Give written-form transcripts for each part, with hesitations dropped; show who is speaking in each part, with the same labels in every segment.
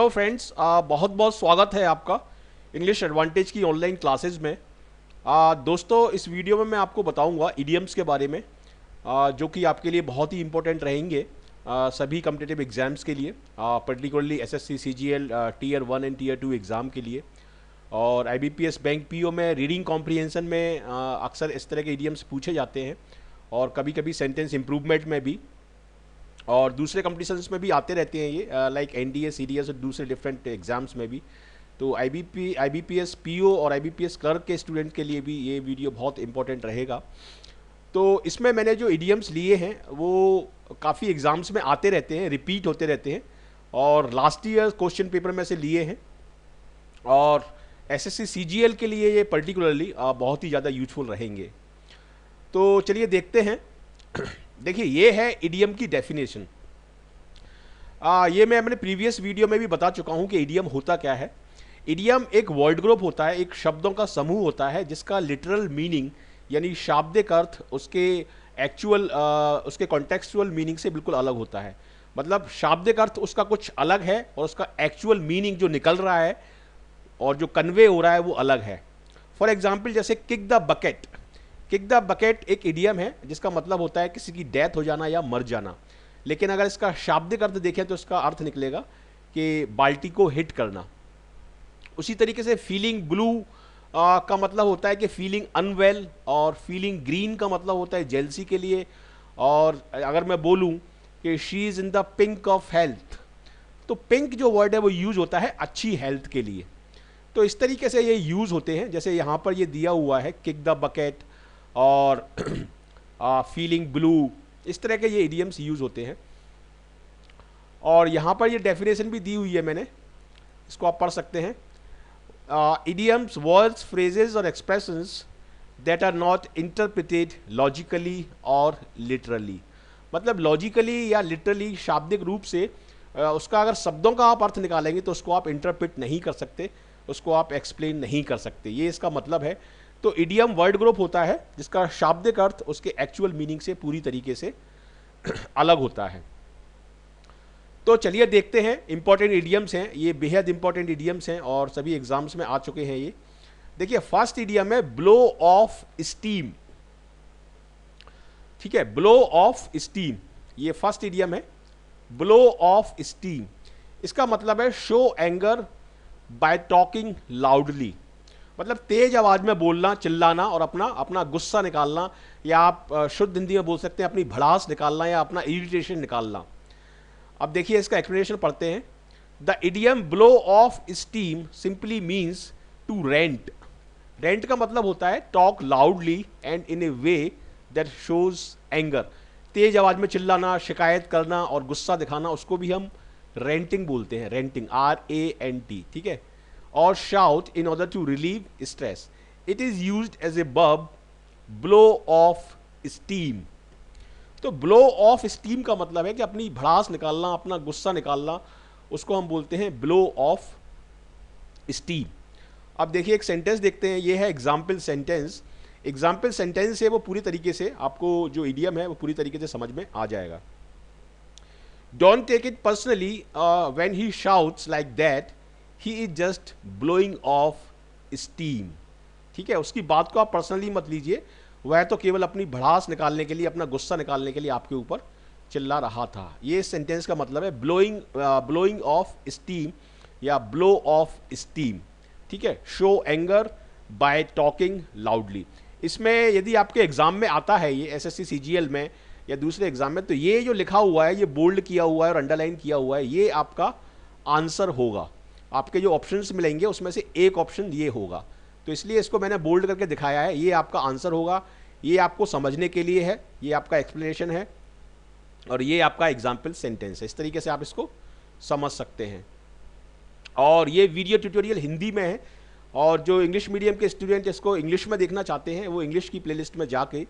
Speaker 1: Hello friends, बहुत बहुत स्वागत है आपका इंग्लिश एडवांटेज की ऑनलाइन क्लासेस में। दोस्तों, इस वीडियो में मैं आपको बताऊंगा इडियम्स के बारे में, जो कि आपके लिए बहुत ही इंपॉर्टेंट रहेंगे सभी कम्पिटिटिव एग्जाम्स के लिए, particularly SSC CGL tier 1 and tier 2 exam के लिए। और आईबीपीएस बैंक पीओ में रीडिंग कॉम्प्रिहेंशन में अक्सर इस तरह के इडियम्स पूछे जाते हैं, और कभी कभी सेंटेंस इम्प्रूवमेंट में भी, और दूसरे कॉम्पिटिशन्स में भी आते रहते हैं ये, लाइक एनडीए सीडीएस और दूसरे डिफरेंट एग्जाम्स में भी। तो आईबीपीएस पीओ और आईबीपीएस क्लर्क के स्टूडेंट के लिए भी ये वीडियो बहुत इंपॉर्टेंट रहेगा। तो इसमें मैंने जो इडियम्स लिए हैं वो काफ़ी एग्ज़ाम्स में आते रहते हैं, रिपीट होते रहते हैं, और लास्ट ईयर क्वेश्चन पेपर में से लिए हैं, और एसएससी सीजीएल के लिए ये पर्टिकुलरली बहुत ही ज़्यादा यूजफुल रहेंगे। तो चलिए देखते हैं। देखिए, ये है इडियम की डेफिनेशन। ये मैं अपने प्रीवियस वीडियो में भी बता चुका हूँ कि इडियम होता क्या है। इडियम एक वर्ड ग्रुप होता है, एक शब्दों का समूह होता है जिसका लिटरल मीनिंग यानी शाब्दिक अर्थ उसके एक्चुअल उसके कॉन्टेक्चुअल मीनिंग से बिल्कुल अलग होता है। मतलब शाब्दिक अर्थ उसका कुछ अलग है और उसका एक्चुअल मीनिंग जो निकल रहा है और जो कन्वे हो रहा है वो अलग है। फॉर एग्जाम्पल, जैसे kick the bucket. Kick the bucket एक इडियम है जिसका मतलब होता है किसी की डेथ हो जाना या मर जाना, लेकिन अगर इसका शाब्दिक अर्थ देखें तो इसका अर्थ निकलेगा कि बाल्टी को हिट करना। उसी तरीके से फीलिंग ब्लू का मतलब होता है कि फीलिंग अनवेल, और फीलिंग ग्रीन का मतलब होता है जेलसी के लिए। और अगर मैं बोलूं कि she is in the pink of health, तो पिंक जो वर्ड है वो यूज़ होता है अच्छी हेल्थ के लिए। तो इस तरीके से ये यूज़ होते हैं, जैसे यहाँ पर ये दिया हुआ है किक द बकेट और फीलिंग ब्लू, इस तरह के ये इडियम्स यूज़ होते हैं। और यहाँ पर ये डेफिनेशन भी दी हुई है मैंने, इसको आप पढ़ सकते हैं। इडियम्स वर्ड्स, फ्रेजेस और expressions that are not interpreted logically और लिटरली। मतलब लॉजिकली या लिटरली शाब्दिक रूप से उसका अगर शब्दों का आप अर्थ निकालेंगे तो उसको आप इंटरप्रिट नहीं कर सकते, उसको आप एक्सप्लेन नहीं कर सकते, ये इसका मतलब है। तो इडियम वर्ड ग्रुप होता है जिसका शाब्दिक अर्थ उसके एक्चुअल मीनिंग से पूरी तरीके से अलग होता है। तो चलिए देखते हैं, इंपॉर्टेंट इडियम्स हैं ये, बेहद इंपॉर्टेंट इडियम्स हैं और सभी एग्जाम्स में आ चुके हैं ये। देखिए, फर्स्ट इडियम है ब्लो ऑफ स्टीम। ठीक है, ब्लो ऑफ स्टीम, ये फर्स्ट इडियम है, ब्लो ऑफ स्टीम। इसका मतलब है show anger bye talking loudly. मतलब तेज आवाज में बोलना, चिल्लाना और अपना गुस्सा निकालना, या आप शुद्ध हिंदी में बोल सकते हैं अपनी भड़ास निकालना या अपना इरिटेशन निकालना। अब देखिए, इसका एक्सप्लेनेशन पढ़ते हैं। The idiom blow off steam simply means to rant. Rant का मतलब होता है talk loudly and in a way that shows anger. तेज आवाज में चिल्लाना, शिकायत करना और गुस्सा दिखाना, उसको भी हम रेंटिंग बोलते हैं, रेंटिंग, RANT। ठीक है। और shout in order to relieve stress. It is used as a verb, blow off steam. तो ब्लो ऑफ स्टीम का मतलब है कि अपनी भड़ास निकालना, अपना गुस्सा निकालना, उसको हम बोलते हैं ब्लो ऑफ स्टीम। अब देखिए, एक सेंटेंस देखते हैं, ये है एग्जाम्पल सेंटेंस। एग्जाम्पल सेंटेंस से वो पूरी तरीके से आपको जो इडियम है वो पूरी तरीके से समझ में आ जाएगा। Don't take it personally when he shouts like that, he is just blowing off steam. ठीक है, उसकी बात को आप पर्सनली मत लीजिए, वह तो केवल अपनी भड़ास निकालने के लिए, अपना गुस्सा निकालने के लिए आपके ऊपर चिल्ला रहा था। ये सेंटेंस का मतलब है ब्लोइंग ऑफ स्टीम या ब्लो ऑफ स्टीम। ठीक है, show anger bye talking loudly. इसमें यदि आपके एग्जाम में आता है ये, एसएससी सीजीएल में या दूसरे एग्जाम में, तो ये जो लिखा हुआ है, ये बोल्ड किया हुआ है और अंडरलाइन किया हुआ है, ये आपका आंसर होगा। आपके जो ऑप्शंस मिलेंगे उसमें से एक ऑप्शन ये होगा, तो इसलिए इसको मैंने बोल्ड करके दिखाया है। ये आपका आंसर होगा, ये आपको समझने के लिए है, ये आपका एक्सप्लेनेशन है, और ये आपका एग्जाम्पल सेंटेंस है। इस तरीके से आप इसको समझ सकते हैं। और ये वीडियो ट्यूटोरियल हिंदी में है, और जो इंग्लिश मीडियम के स्टूडेंट इसको इंग्लिश में देखना चाहते हैं वो इंग्लिश की प्लेलिस्ट में जाके,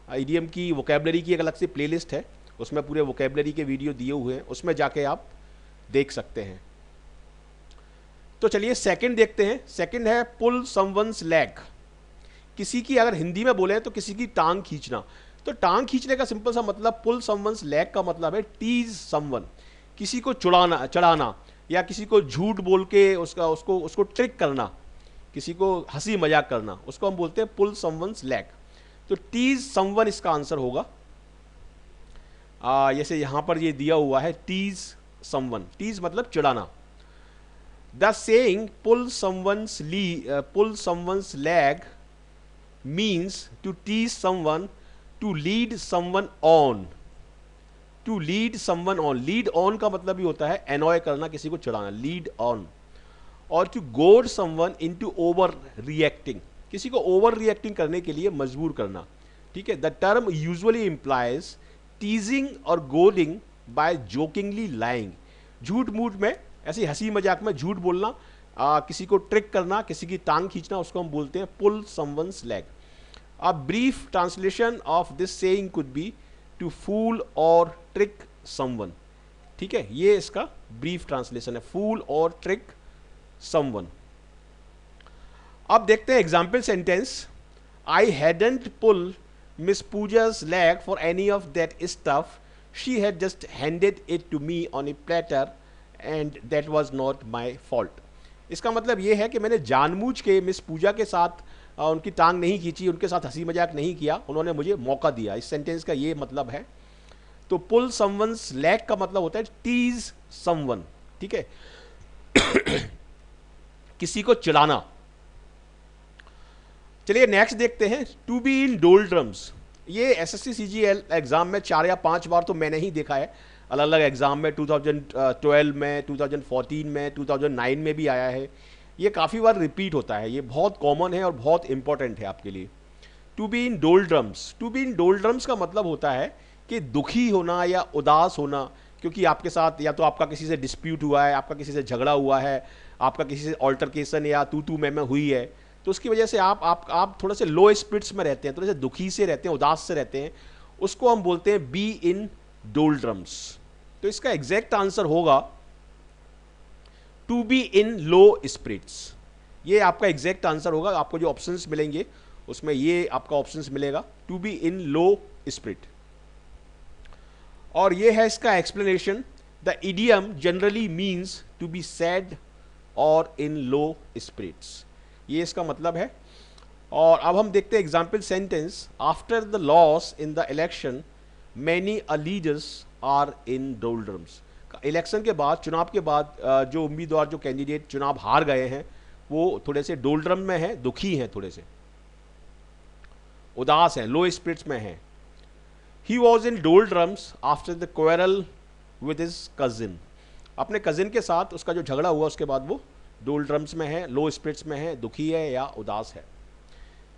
Speaker 1: इडियम की वोकेबलरी की एक अलग से प्लेलिस्ट है, उसमें पूरे वोकेबलरी के वीडियो दिए हुए हैं, उसमें जाके आप देख सकते हैं। तो चलिए सेकंड देखते हैं। सेकंड है पुल समवन्स लेग। किसी की, अगर हिंदी में बोले तो किसी की टांग खींचना। तो टांग खींचने का सिंपल सा मतलब, पुल समवन्स लेग का मतलब है टीज समवन, किसी को चढ़ाना, या किसी को झूठ बोल के उसका उसको उसको ट्रिक करना, किसी को हंसी मजाक करना, उसको हम बोलते हैं पुल समवन्स लेग। तो टीज समवन इसका आंसर होगा। जैसे यहां पर ये दिया हुआ है टीज समवन, टीज मतलब चिढ़ाना। The saying pull someone's leg means to tease someone, to lead someone on, to lead someone on. Lead on का मतलब ही होता है एनॉय करना, किसी को चिढ़ाना, लीड ऑन। और to goad someone into overreacting, किसी को ओवर रिएक्टिंग करने के लिए मजबूर करना, ठीक है। द टर्म यूजुअली इंप्लाइज टीजिंग और गोडिंग बाय जोकिंगली लाइंग। झूठ मूठ में, ऐसी हंसी मजाक में झूठ बोलना, किसी को ट्रिक करना, किसी की टांग खींचना, उसको हम बोलते हैं pull someone's leg. A brief translation of this saying could be to fool और ट्रिक समवन, ठीक है। ये इसका ब्रीफ ट्रांसलेशन है, फूल और ट्रिक समवन। अब देखते हैं example sentence. I hadn't pull Miss Pooja's leg for any of that stuff, she had just handed it to me on a platter and that was not my fault। इसका मतलब ये है कि मैंने जानबूझ के मिस पूजा के साथ उनकी टांग नहीं खींची, उनके साथ हंसी मजाक नहीं किया, उन्होंने मुझे मौका दिया। इस सेंटेंस का ये मतलब है। तो पुल समवन्स लेग का मतलब होता है टीज समवन, ठीक है, किसी को चिढ़ाना। चलिए नेक्स्ट देखते हैं, टू बी इन डोल्ड्रम्स। ये एसएससी सीजीएल एग्जाम में 4 या 5 बार तो मैंने ही देखा है, अलग अलग एग्जाम में, 2012 में, 2014 में, 2009 में भी आया है। ये काफ़ी बार रिपीट होता है, ये बहुत कॉमन है और बहुत इंपॉर्टेंट है आपके लिए। To be in doldrums, to be in doldrums का मतलब होता है कि दुखी होना या उदास होना, क्योंकि आपके साथ या तो आपका किसी से डिस्प्यूट हुआ है, आपका किसी से झगड़ा हुआ है, आपका किसी से ऑल्टरकेशन या तू मैं हुई है, तो उसकी वजह से आप थोड़े से लो स्पिरिट्स में रहते हैं, थोड़े से दुखी से रहते हैं, उदास से रहते हैं, उसको हम बोलते हैं बी इन डोल्ड्रम्स। तो इसका एग्जैक्ट आंसर होगा to be in low spirits. ये आपका एग्जैक्ट आंसर होगा। आपको जो ऑप्शंस मिलेंगे उसमें ये आपका ऑप्शंस मिलेगा, to be in low spirit. और ये है इसका explanation. The idiom generally means to be sad और इन लो स्पिरिट्स, ये इसका मतलब है। और अब हम देखते हैं example sentence. After the loss in the election many leaders are in doldrums. Election के बाद, चुनाव के बाद जो उम्मीदवार, जो कैंडिडेट चुनाव हार गए हैं, वो थोड़े से डोल्ड्रम में हैं, दुखी हैं, थोड़े से उदास हैं, लो स्पिरिट्स में हैं। He was in doldrums after the quarrel with his cousin. अपने कजिन के साथ उसका जो झगड़ा हुआ उसके बाद वो डोल्ड्रम्स में है, लो स्पिरिट्स में है, दुखी है या उदास है।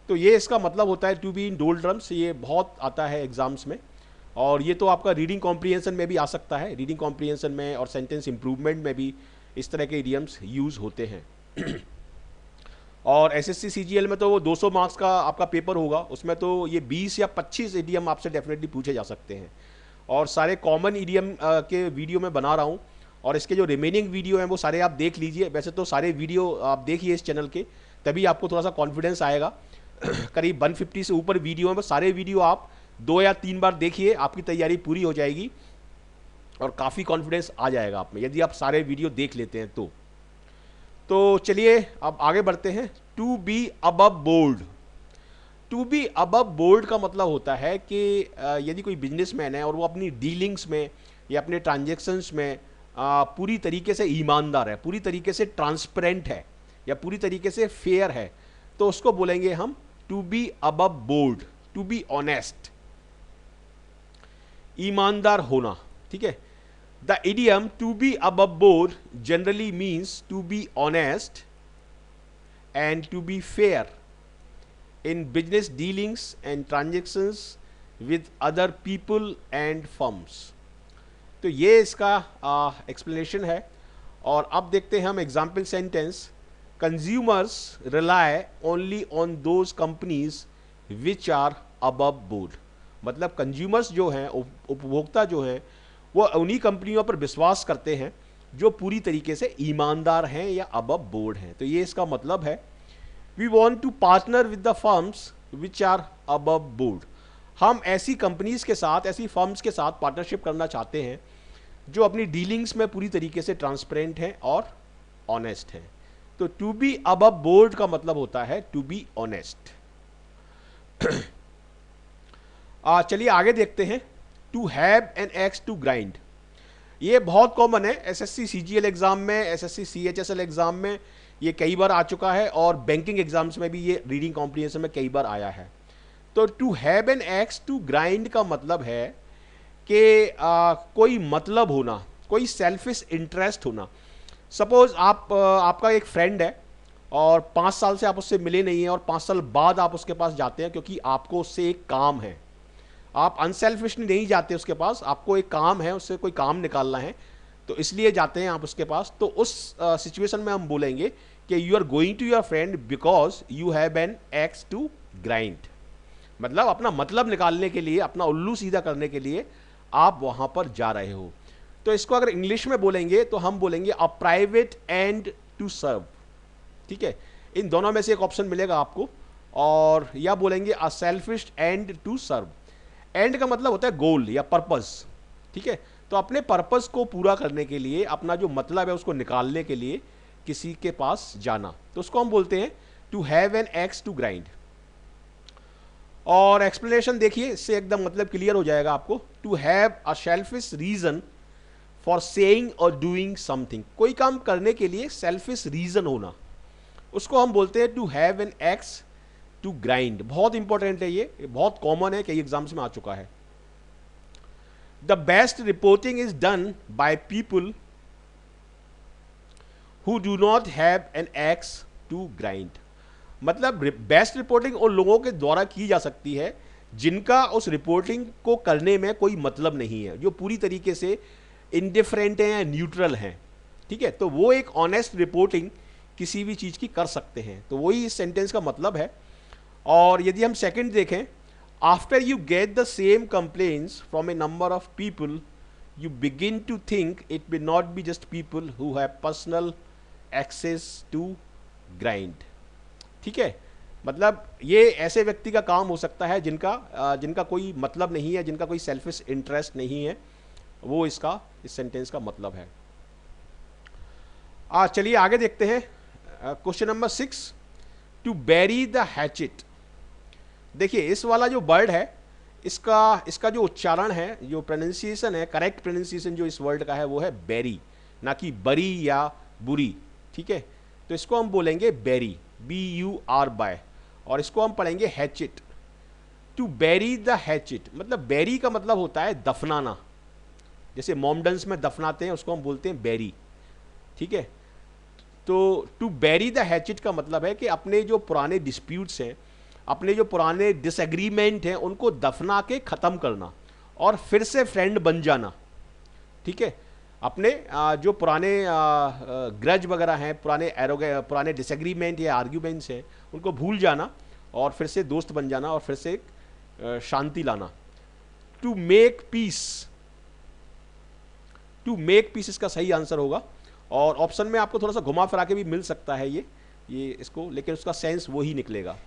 Speaker 1: तो ये इसका मतलब होता है टू बी इन डोल्ड्रम्स। ये बहुत आता है एग्जाम्स में, और ये तो आपका रीडिंग कॉम्प्रिहेंशन में भी आ सकता है। रीडिंग कॉम्प्रिहेंशन में और सेंटेंस इंप्रूवमेंट में भी इस तरह के इडियम्स यूज़ होते हैं। और एसएससी सीजीएल में तो वो 200 मार्क्स का आपका पेपर होगा, उसमें तो ये 20 या 25 इडियम आपसे डेफिनेटली पूछे जा सकते हैं। और सारे कॉमन इडियम के वीडियो मैं बना रहा हूँ, और इसके जो रिमेनिंग वीडियो हैं वो सारे आप देख लीजिए। वैसे तो सारे वीडियो आप देखिए इस चैनल के, तभी आपको थोड़ा सा कॉन्फिडेंस आएगा। करीब 150 से ऊपर वीडियो हैं, बस सारे वीडियो आप 2 या 3 बार देखिए, आपकी तैयारी पूरी हो जाएगी और काफ़ी कॉन्फिडेंस आ जाएगा आप में, यदि आप सारे वीडियो देख लेते हैं तो चलिए अब आगे बढ़ते हैं। To be above board. To be above board का मतलब होता है कि यदि कोई बिजनेसमैन है और वो अपनी डीलिंग्स में या अपने ट्रांजेक्शन्स में पूरी तरीके से ईमानदार है, पूरी तरीके से ट्रांसपेरेंट है या पूरी तरीके से फेयर है, तो उसको बोलेंगे हम to be above board, to be honest, ईमानदार होना, ठीक है। The idiom to be above board generally means to be honest and to be fair in business dealings and transactions with other people and firms. तो ये इसका explanation है। और अब देखते हैं हम example sentence. Consumers rely only on those companies which are above board. मतलब कंज्यूमर्स जो हैं, उपभोक्ता जो हैं, वो उन्हीं कंपनियों पर विश्वास करते हैं जो पूरी तरीके से ईमानदार हैं या अबव बोर्ड हैं। तो ये इसका मतलब है we want to partner with the firms which are above board. हम ऐसी कंपनीज के साथ, ऐसी फर्म्स के साथ पार्टनरशिप करना चाहते हैं जो अपनी डीलिंग्स में पूरी तरीके से ट्रांसपेरेंट हैं और ऑनेस्ट हैं। तो टू बी अबव बोर्ड का मतलब होता है टू बी ऑनेस्ट। चलिए आगे देखते हैं। To have an axe to grind, ये बहुत कॉमन है एसएससी सीजीएल एग्जाम में, एसएससी सीएचएसएल एग्जाम में ये कई बार आ चुका है, और बैंकिंग एग्जाम्स में भी ये रीडिंग कॉम्प्रिहेंशन में कई बार आया है। तो to have an axe to grind का मतलब है कि कोई मतलब होना, कोई सेल्फिश इंटरेस्ट होना। सपोज आपका एक फ्रेंड है और 5 साल से आप उससे मिले नहीं हैं, और 5 साल बाद आप उसके पास जाते हैं क्योंकि आपको उससे एक काम है। आप अनसेल्फिशली नहीं जाते उसके पास, आपको एक काम है, उससे कोई काम निकालना है, तो इसलिए जाते हैं आप उसके पास। तो उस सिचुएशन में हम बोलेंगे कि you are going to your friend because you have an axe to grind, मतलब अपना मतलब निकालने के लिए, अपना उल्लू सीधा करने के लिए आप वहां पर जा रहे हो। तो इसको अगर इंग्लिश में बोलेंगे तो हम बोलेंगे a private end to serve. ठीक है, इन दोनों में से एक ऑप्शन मिलेगा आपको, और या बोलेंगे a selfish end to serve. End का मतलब होता है गोल या पर्पस। ठीक है, तो अपने पर्पस को पूरा करने के लिए, अपना जो मतलब है उसको निकालने के लिए किसी के पास जाना, तो उसको हम बोलते हैं to have an axe to grind. और एक्सप्लेनेशन देखिए, इससे एकदम मतलब क्लियर हो जाएगा आपको। To have a selfish reason for saying और डूइंग समथिंग, कोई काम करने के लिए सेल्फिश रीजन होना, उसको हम बोलते हैं to have an axe to grind. बहुत इंपॉर्टेंट है ये बहुत कॉमन है, कई एग्जाम्स में आ चुका है। The best reporting is done by people who do not have an axe to grind, मतलब बेस्ट रिपोर्टिंग उन लोगों के द्वारा की जा सकती है जिनका उस रिपोर्टिंग को करने में कोई मतलब नहीं है, जो पूरी तरीके से इंडिफरेंट हैं या न्यूट्रल हैं। ठीक है, तो वो एक ऑनेस्ट रिपोर्टिंग किसी भी चीज़ की कर सकते हैं, तो वही इस सेंटेंस का मतलब है। और यदि हम सेकंड देखें, after you get the same complaints from a number of people you begin to think it will not be just people who have personal axes to grind. ठीक है, मतलब ये ऐसे व्यक्ति का काम हो सकता है जिनका कोई मतलब नहीं है, जिनका कोई सेल्फिश इंटरेस्ट नहीं है, वो इस सेंटेंस का मतलब है। चलिए आगे देखते हैं। Question number 6, to bury the hatchet. देखिए इस वाला जो वर्ड है, इसका जो उच्चारण है, जो प्रोनाउंसिएशन है, करेक्ट प्रोनाउंसिएशन जो इस वर्ड का है वो है बैरी, ना कि बरी या बुरी। ठीक है, तो इसको हम बोलेंगे बैरी, BUR, और इसको हम पढ़ेंगे hatchet. To bury the hatchet, मतलब बैरी का मतलब होता है दफनाना, जैसे मॉमडन्स में दफनाते हैं उसको हम बोलते हैं बैरी। ठीक है, तो टू बैरी द हैचेट का मतलब है कि अपने जो पुराने डिस्प्यूट्स हैं, अपने जो पुराने डिसएग्रीमेंट हैं, उनको दफना के ख़त्म करना और फिर से फ्रेंड बन जाना। ठीक है, अपने जो पुराने ग्रज वगैरह हैं, पुराने डिसएग्रीमेंट या आर्ग्यूमेंट्स हैं, उनको भूल जाना और फिर से दोस्त बन जाना और फिर से शांति लाना। To make peace, to make peace इसका सही आंसर होगा, और ऑप्शन में आपको थोड़ा सा घुमा फिरा के भी मिल सकता है ये इसको, लेकिन उसका सेंस वही निकलेगा।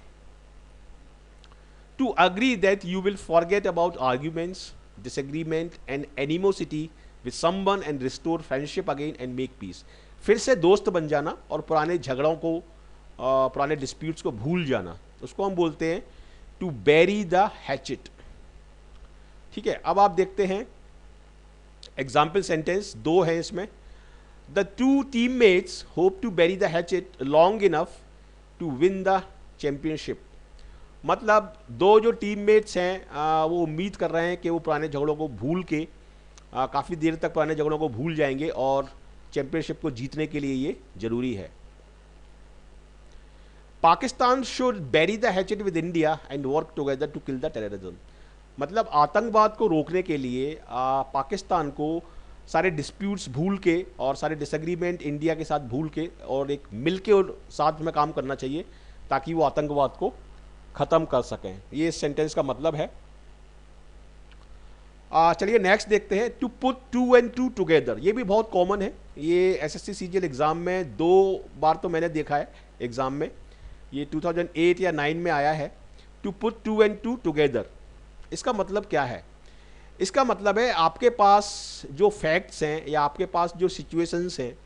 Speaker 1: To agree that you will forget about arguments, disagreement and animosity with someone and restore friendship again and make peace, फिर से दोस्त बन जाना और पुराने झगड़ों को, पुराने डिस्प्यूट्स को भूल जाना, उसको हम बोलते हैं टू बैरी द हैचेट। ठीक है, अब आप देखते हैं एग्जाम्पल सेंटेंस 2 है इसमें। The two teammates hope to bury the hatchet long enough to win the championship, मतलब दो जो टीममेट्स हैं वो उम्मीद कर रहे हैं कि वो पुराने झगड़ों को भूल के काफ़ी देर तक पुराने झगड़ों को भूल जाएंगे, और चैंपियनशिप को जीतने के लिए ये जरूरी है। Pakistan should bury the hatchet with India and work together to kill the terrorism, मतलब आतंकवाद को रोकने के लिए पाकिस्तान को सारे डिस्प्यूट्स भूल के और सारे डिसएग्रीमेंट इंडिया के साथ भूल के और एक मिल के और साथ में काम करना चाहिए ताकि वो आतंकवाद को ख़त्म कर सकें। ये इस सेंटेंस का मतलब है। चलिए नेक्स्ट देखते हैं। टू पुट 2 and 2 टुगेदर, ये भी बहुत कॉमन है, ये एसएससी सीजीएल एग्ज़ाम में 2 बार तो मैंने देखा है एग्ज़ाम में, ये 2008 या 9 में आया है। टू पुट 2 and 2 टुगेदर, इसका मतलब क्या है? इसका मतलब है आपके पास जो फैक्ट्स हैं या आपके पास जो सिचुएशंस हैं,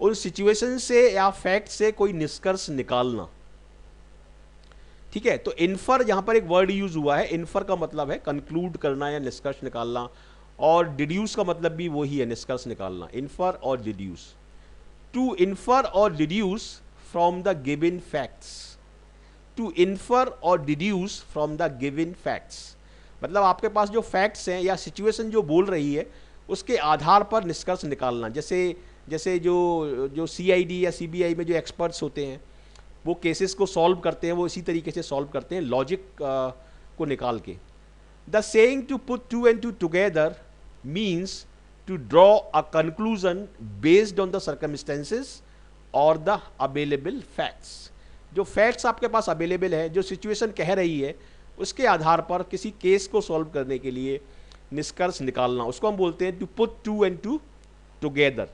Speaker 1: उन सिचुएशन से या फैक्ट से कोई निष्कर्ष निकालना। ठीक है, तो इन्फर यहां पर एक वर्ड यूज हुआ है। इन्फर का मतलब है कंक्लूड करना या निष्कर्ष निकालना, और डिड्यूस का मतलब भी वही है, निष्कर्ष निकालना। इन्फर और डिड्यूस, टू इन्फर और deduce from the given facts. To infer और deduce from the given facts मतलब आपके पास जो फैक्ट्स हैं या सिचुएशन जो बोल रही है उसके आधार पर निष्कर्ष निकालना। जैसे जो सीआईडी या सीबीआई में जो एक्सपर्ट्स होते हैं वो केसेस को सॉल्व करते हैं, वो इसी तरीके से सॉल्व करते हैं, लॉजिक को निकाल के। The saying to put two and two together means to draw a conclusion based on the circumstances और द अवेलेबल फैक्ट्स। जो फैक्ट्स आपके पास अवेलेबल है, जो सिचुएशन कह रही है, उसके आधार पर किसी केस को सॉल्व करने के लिए निष्कर्ष निकालना, उसको हम बोलते हैं to put two and two together.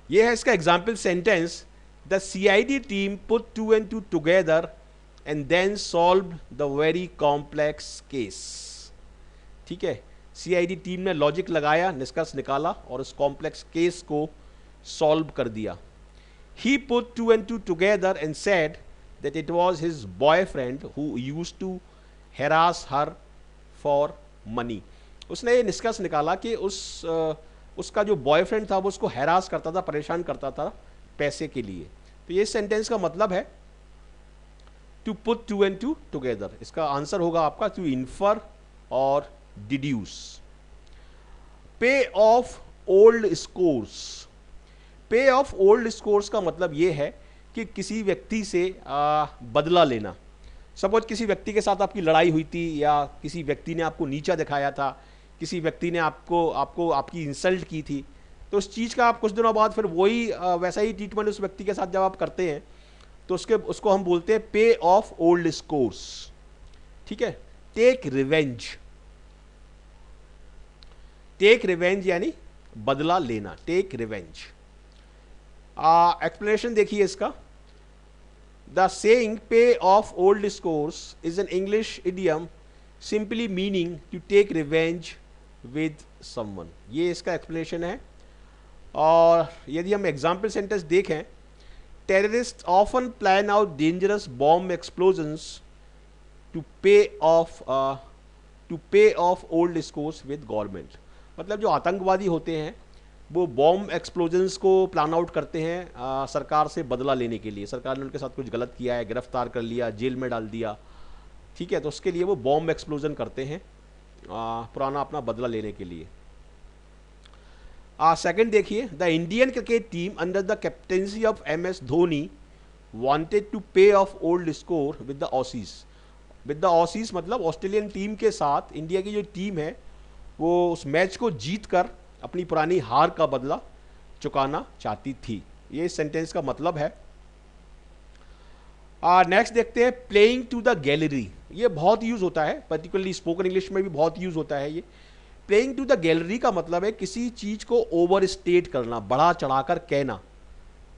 Speaker 1: ये है इसका example sentence, the CID team put two and two together and then solve the very complex case. ठीक है, सीआईडी टीम ने लॉजिक लगाया, निष्कर्ष निकाला और उस कॉम्प्लेक्स केस को सॉल्व कर दिया। He put two and two together and said that it was his boyfriend who used to harass her for money। उसने ये निष्कर्ष निकाला कि उसका जो बॉयफ्रेंड था वो उसको हैरास करता था, परेशान करता था पैसे के लिए। तो ये सेंटेंस का मतलब है to put two and two together. इसका आंसर होगा आपका टू इन्फर और deduce. Pay off old scores. Pay off old scores का मतलब ये है कि किसी व्यक्ति से बदला लेना। सपोज किसी व्यक्ति के साथ आपकी लड़ाई हुई थी, या किसी व्यक्ति ने आपको नीचा दिखाया था, किसी व्यक्ति ने आपकी इंसल्ट की थी, तो उस चीज़ का आप कुछ दिनों बाद फिर वही वैसा ही ट्रीटमेंट उस व्यक्ति के साथ जब आप करते हैं तो उसको हम बोलते हैं पे ऑफ ओल्ड स्कोर्स। ठीक है, टेक रिवेंज। टेक रिवेंज यानी बदला लेना, टेक रिवेंज। एक्सप्लेनेशन देखिए इसका। The saying pay off old scores is an English idiom simply meaning to take revenge with someone। ये इसका एक्सप्लेनेशन है। और यदि हम एग्जाम्पल सेंटेंस देखें, terrorist often plan out dangerous bomb explosions to pay off old scores with government. मतलब जो आतंकवादी होते हैं वो बॉम्ब एक्सप्लोजन्स को प्लान आउट करते हैं सरकार से बदला लेने के लिए। सरकार ने उनके साथ कुछ गलत किया है, गिरफ्तार कर लिया, जेल में डाल दिया। ठीक है, तो उसके लिए वो बॉम्ब एक्सप्लोजन करते हैं पुराना अपना बदला लेने के लिए। सेकंड देखिए, the Indian cricket team under the captaincy of MS Dhoni wanted to pay off old score with the Aussies. With the Aussies मतलब ऑस्ट्रेलियन टीम के साथ इंडिया की जो टीम है वो उस मैच को जीत कर अपनी पुरानी हार का बदला चुकाना चाहती थी। ये सेंटेंस का मतलब है। नेक्स्ट देखते हैं, प्लेइंग टू द गैलरी। ये बहुत यूज होता है, पर्टिकुलरली स्पोकन इंग्लिश में भी बहुत यूज होता है ये। प्लेइंग टू द गैलरी का मतलब है किसी चीज को ओवर स्टेट करना, बढ़ा चढ़ाकर कहना।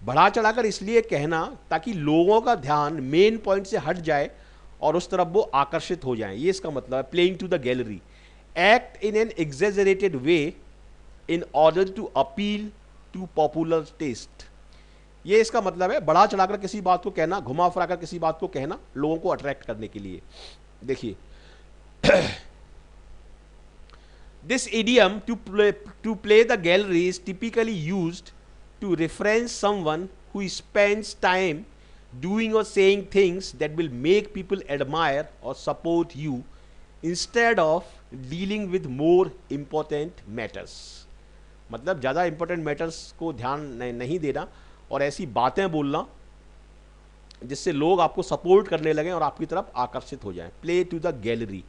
Speaker 1: बढ़ा चढ़ाकर इसलिए कहना ताकि लोगों का ध्यान मेन पॉइंट से हट जाए और उस तरफ वो आकर्षित हो जाए। ये इसका मतलब है playing to the gallery. Act in an exaggerated way in order to appeal to popular taste। ये इसका मतलब है बढ़ा चढ़ाकर किसी बात को कहना, घुमा फिराकर किसी बात को कहना लोगों को अट्रैक्ट करने के लिए। देखिए, this idiom to play the gallery is typically used to reference someone who spends time doing or saying things that will make people admire or support you instead of dealing with more important matters। मतलब ज़्यादा important matters को ध्यान नहीं देना और ऐसी बातें बोलना जिससे लोग आपको सपोर्ट करने लगें और आपकी तरफ आकर्षित हो जाएं। Play to the gallery.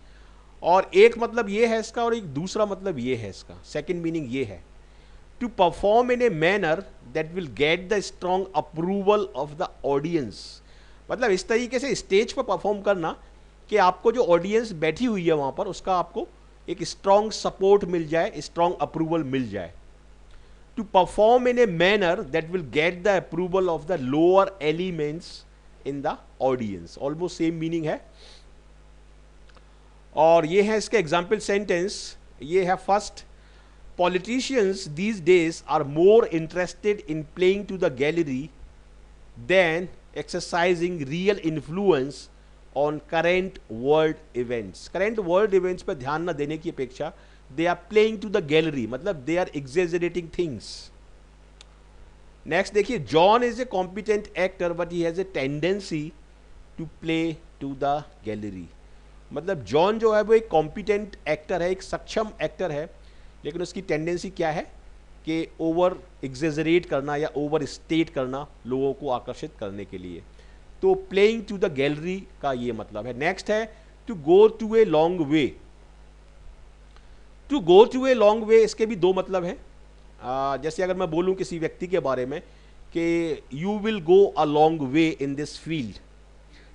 Speaker 1: और एक मतलब ये है इसका और एक दूसरा मतलब ये है इसका। सेकंड मीनिंग ये है, to perform in a manner that will get the strong approval of the audience. मतलब इस तरीके से स्टेज पर परफॉर्म करना कि आपको जो ऑडियंस बैठी हुई है वहाँ पर उसका आपको एक स्ट्रॉन्ग सपोर्ट मिल जाए, स्ट्रॉन्ग अप्रूवल मिल जाए। To perform in a manner that will get the approval of the lower elements in the audience। Almost same meaning है। और ये है इसके एग्जाम्पल सेंटेंस, ये है first, politicians these days are more interested in playing to the gallery than exercising real influence on current world events. Current world events पर ध्यान न देने की अपेक्षा they are playing to the gallery, मतलब they are exaggerating things. Next देखिए, John is a competent actor but he has a tendency to play to the gallery. मतलब John जो है वो एक कॉम्पिटेंट एक्टर है, एक सक्षम एक्टर है, लेकिन उसकी टेंडेंसी क्या है कि ओवर एग्जेजरेट करना या ओवर स्टेट करना लोगों को आकर्षित करने के लिए। तो प्लेइंग टू द गैलरी का ये मतलब है। नेक्स्ट है to go to a long way. To go to a long way, इसके भी दो मतलब हैं। जैसे अगर मैं बोलूं किसी व्यक्ति के बारे में कि you will go a long way in this field,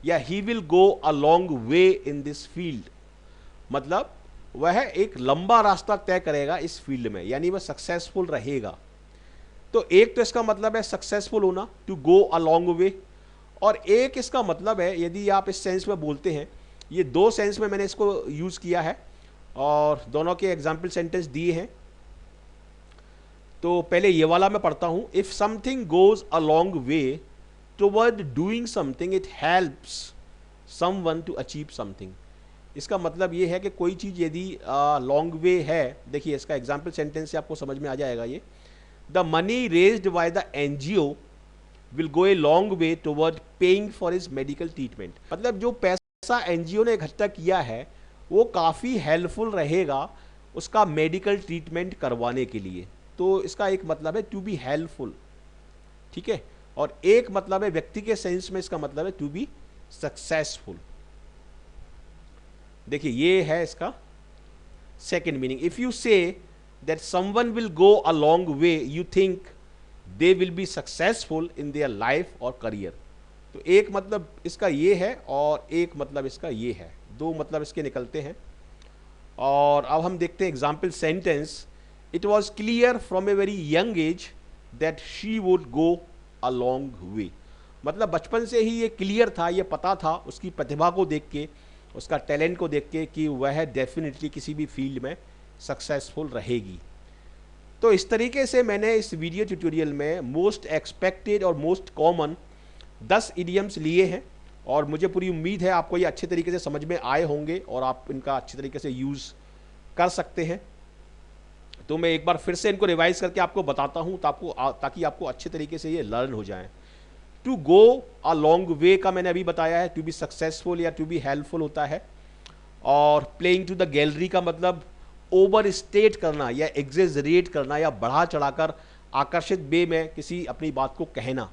Speaker 1: या he will go a long way in this field, मतलब वह एक लंबा रास्ता तय करेगा इस फील्ड में, यानी वह सक्सेसफुल रहेगा। तो एक तो इसका मतलब है सक्सेसफुल होना, टू गो अ लॉन्ग वे, और एक इसका मतलब है, यदि आप इस सेंस में बोलते हैं, ये दो सेंस में मैंने इसको यूज़ किया है और दोनों के एग्जाम्पल सेंटेंस दिए हैं। तो पहले ये वाला मैं पढ़ता हूँ। If something goes a long way toward doing something it helps someone to achieve something. इसका मतलब ये है कि कोई चीज़ यदि लॉन्ग वे है, देखिए इसका एग्जाम्पल सेंटेंस से आपको समझ में आ जाएगा ये। The money raised by the NGO will go A long way toward paying for his medical treatment. मतलब जो पैसा NGO ने इकट्ठा किया है वो काफ़ी हेल्पफुल रहेगा उसका मेडिकल ट्रीटमेंट करवाने के लिए। तो इसका एक मतलब है टू बी हेल्पफुल, ठीक है, और एक मतलब है व्यक्ति के सेंस में इसका मतलब है टू बी सक्सेसफुल। देखिए ये है इसका second meaning. If you say that someone will go a long way, you think they will be successful in their life और करियर। तो एक मतलब इसका ये है और एक मतलब इसका ये है, दो मतलब इसके निकलते हैं। और अब हम देखते हैं example sentence. It was clear from a very young age that she would go a long वे। मतलब बचपन से ही ये क्लियर था, ये पता था उसकी प्रतिभा को देख के, उसका टैलेंट को देख के कि वह डेफिनेटली किसी भी फील्ड में सक्सेसफुल रहेगी। तो इस तरीके से मैंने इस वीडियो ट्यूटोरियल में मोस्ट एक्सपेक्टेड और मोस्ट कॉमन 10 इडियम्स लिए हैं, और मुझे पूरी उम्मीद है आपको ये अच्छे तरीके से समझ में आए होंगे और आप इनका अच्छे तरीके से यूज़ कर सकते हैं। तो मैं एक बार फिर से इनको रिवाइज करके आपको बताता हूँ ताकि आपको अच्छे तरीके से ये लर्न हो जाए। टू गो अ लॉन्ग वे का मैंने अभी बताया है, टू बी सक्सेसफुल या टू बी हेल्पफुल होता है। और प्लेइंग टू द गैलरी का मतलब ओवर स्टेट करना या एग्जेजरेट करना या बढ़ा चढ़ाकर आकर्षित वे में किसी अपनी बात को कहना।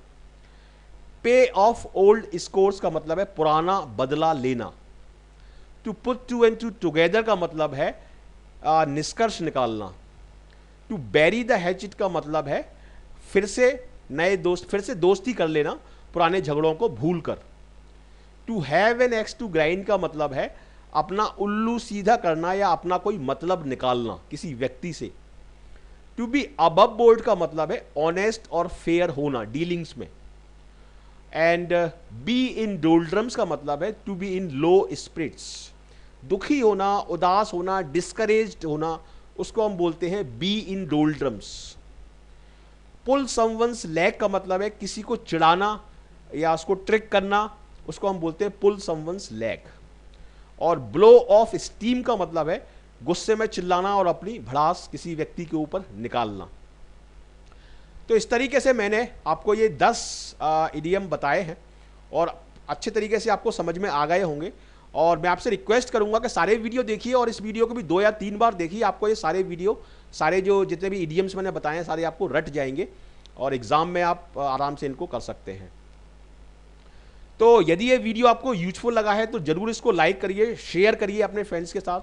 Speaker 1: पे ऑफ ओल्ड स्कोर्स का मतलब है पुराना बदला लेना। To put two and two together का मतलब है निष्कर्ष निकालना। टू बैरी द हैचिट का मतलब है फिर से दोस्ती कर लेना, पुराने झगड़ों को भूलकर। To have an axe to grind का मतलब है अपना उल्लू सीधा करना या अपना कोई मतलब निकालना किसी व्यक्ति से। टू बी अबव बोर्ड का मतलब है ऑनेस्ट और फेयर होना डीलिंग्स में। एंड बी इन डोल्ड्रम्स का मतलब है to be in low spirits, दुखी होना, उदास होना, डिस्करेज्ड होना, उसको हम बोलते हैं be in doldrums. Pull someone's leg का मतलब है किसी को चिढ़ाना या उसको ट्रिक करना, उसको हम बोलते हैं पुल समवंस लेग। और ब्लो ऑफ स्टीम का मतलब है गुस्से में चिल्लाना और अपनी भड़ास किसी व्यक्ति के ऊपर निकालना। तो इस तरीके से मैंने आपको ये 10 इडियम बताए हैं और अच्छे तरीके से आपको समझ में आ गए होंगे। और मैं आपसे रिक्वेस्ट करूंगा कि सारे वीडियो देखिए और इस वीडियो को भी 2 या 3 बार देखिए। आपको ये सारे वीडियो, सारे जो जितने भी इडियम्स मैंने बताए हैं सारे आपको रट जाएंगे और एग्जाम में आप आराम से इनको कर सकते हैं। तो यदि ये वीडियो आपको यूजफुल लगा है तो ज़रूर इसको लाइक करिए, शेयर करिए अपने फ्रेंड्स के साथ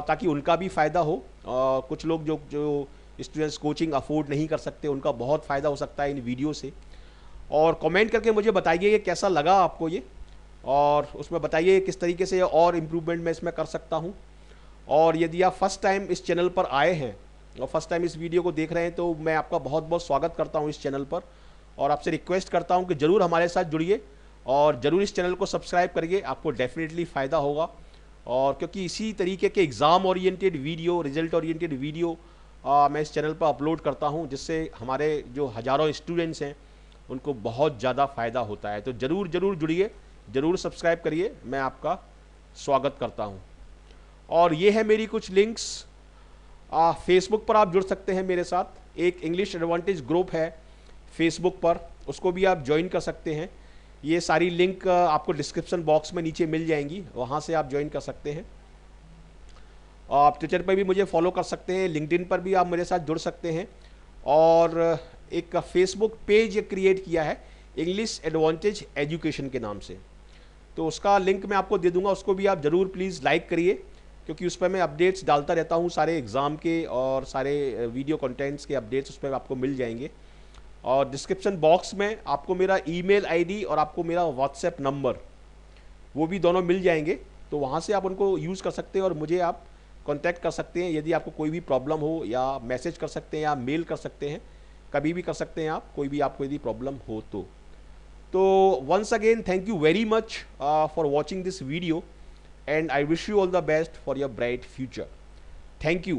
Speaker 1: ताकि उनका भी फ़ायदा हो। कुछ लोग जो स्टूडेंट्स कोचिंग अफोर्ड नहीं कर सकते उनका बहुत फ़ायदा हो सकता है इन वीडियो से। और कमेंट करके मुझे बताइए ये कैसा लगा आपको ये, और उसमें बताइए किस तरीके से और इम्प्रूवमेंट मैं इसमें कर सकता हूँ। और यदि आप फर्स्ट टाइम इस चैनल पर आए हैं और फर्स्ट टाइम इस वीडियो को देख रहे हैं तो मैं आपका बहुत बहुत स्वागत करता हूँ इस चैनल पर, और आपसे रिक्वेस्ट करता हूँ कि ज़रूर हमारे साथ जुड़िए और ज़रूर इस चैनल को सब्सक्राइब करिए, आपको डेफिनेटली फ़ायदा होगा। और क्योंकि इसी तरीके के exam oriented video, result oriented video मैं इस चैनल पर अपलोड करता हूं, जिससे हमारे जो हज़ारों स्टूडेंट्स हैं उनको बहुत ज़्यादा फ़ायदा होता है। तो ज़रूर ज़रूर जुड़िए, ज़रूर सब्सक्राइब करिए, मैं आपका स्वागत करता हूं। और ये है मेरी कुछ लिंक्स। फेसबुक पर आप जुड़ सकते हैं मेरे साथ, एक इंग्लिश एडवांटेज ग्रुप है फेसबुक पर, उसको भी आप ज्वाइन कर सकते हैं। ये सारी लिंक आपको डिस्क्रिप्शन बॉक्स में नीचे मिल जाएंगी, वहाँ से आप ज्वाइन कर सकते हैं। आप ट्विटर पर भी मुझे फॉलो कर सकते हैं, लिंक्डइन पर भी आप मेरे साथ जुड़ सकते हैं। और एक फेसबुक पेज क्रिएट किया है इंग्लिश एडवांटेज एजुकेशन के नाम से, तो उसका लिंक मैं आपको दे दूंगा, उसको भी आप ज़रूर प्लीज़ लाइक करिए, क्योंकि उस पर मैं अपडेट्स डालता रहता हूँ, सारे एग्ज़ाम के और सारे वीडियो कंटेंट्स के अपडेट्स उस पर आपको मिल जाएंगे। और डिस्क्रिप्शन बॉक्स में आपको मेरा ईमेल आईडी और आपको मेरा व्हाट्सएप नंबर, वो भी दोनों मिल जाएंगे, तो वहाँ से आप उनको यूज़ कर सकते हैं और मुझे आप कांटेक्ट कर सकते हैं यदि आपको कोई भी प्रॉब्लम हो, या मैसेज कर सकते हैं या मेल कर सकते हैं, कभी भी कर सकते हैं आप, कोई भी आपको यदि प्रॉब्लम हो तो once again thank you very much for watching this video, and I wish you all the best for your bright future. Thank you.